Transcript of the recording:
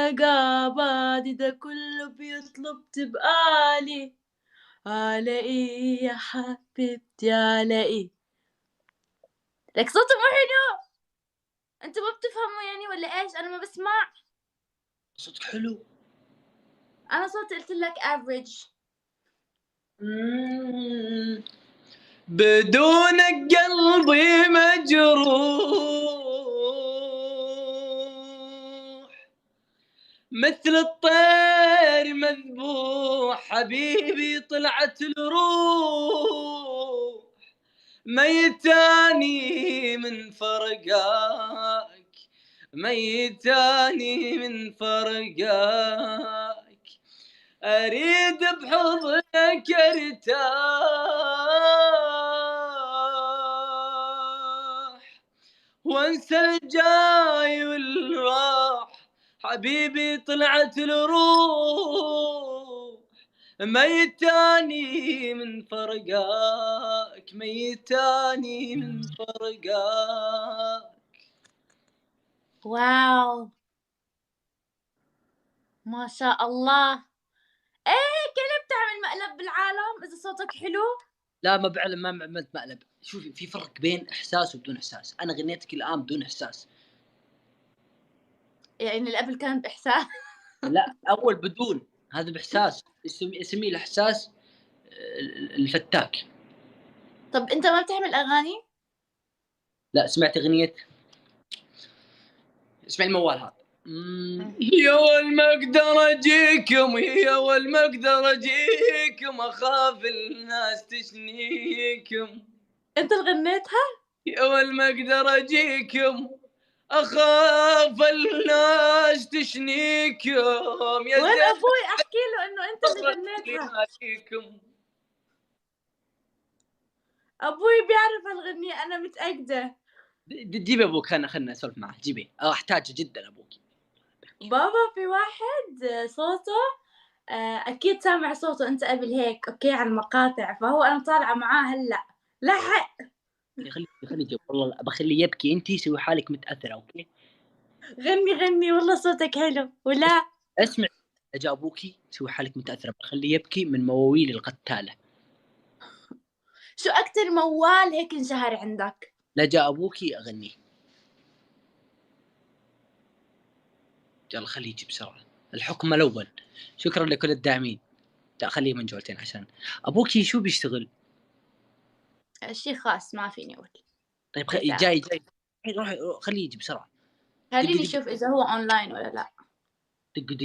قابادي ده كله بيطلب تبقى لي، على إيه يا حبيبتي على إيه؟ لك صوته مو حلو، أنتم ما بتفهموا يعني والّا إيش؟ أنا ما باسمع، صوتك حلو. أنا صوتي قُلت لك average. إمم. بدونك قلبي مجروح، مثل الطير مذبوح، حبيبي طلعت الروح، ميتاني من فرقاك، ميتاني من فرقاك، أريد بحضنك أرتاح، وانسى الجاي والراح، حبيبي طلعت الروح، ميتاني من فرقاك، ميتاني من فرقاك. واو! ما شاء الله. إيه كلب تعمل مقلب بالعالم إذا صوتك حلو؟ لا ما عملت مقلب، شوفي في فرق بين إحساس وبدون إحساس، أنا غنيتِك الآن بدون إحساس. يعني اللي قبل كان بإحساس. لأ، أول بدون، هذا بإحساس، اسميه الإحساس الفتاك. طَب أنت ما بتعمل أغاني؟ لأ، سمعتِ أغنية اسمعي الموال هذا. إمم. يا ول ما أقدر أجيكم، يا ول ما أقدر أجيكم، أخاف الناس تشنيكم، أنت اللي غنيتها؟ يا ول ما أقدر أجيكم، أخاف الناس تشنيكم، يا وين زين أبوي أحكي له إنه أنت اللي مرة غنيتها؟ أجيكم. أبوي بيعرف هالغنية أنا متأكدة. جيبي أبوك، خلنا نسولف معاه، جيبيه، أحتاجه جدًا أبوك. بابا في واحد صوته أكيد سامع صوته أنت قبل هيك أوكي على المقاطع، فهو أنا طالعة معاه هلأ، لحق خليه يجاوب، والله باخليه يبكي، أنتِ سوي حالِك متأثرة، أوكي؟ غني، غني والله صوتك حلو، ولا اسمعي، إذا جا أبوكِ سوي حالِك متأثرة، باخليه يبكي من مواويل القتالة، شو أكتر موال هيك انشهر عندك؟ لا جا أبوكِ أغنيه، يالّا خليه ييجي بسرعة، الحكم الأول، شكرًا لكل الداعمين، لأ خليه من جولتين عشان أبوكِ شو بيشتغل؟ شي خاص ما فيني أقول، طيب ليس جاي روحي خليه ييجي بسرعة، دقي خلّيني دقي أشوف إذا هو online والّا لأ. دقي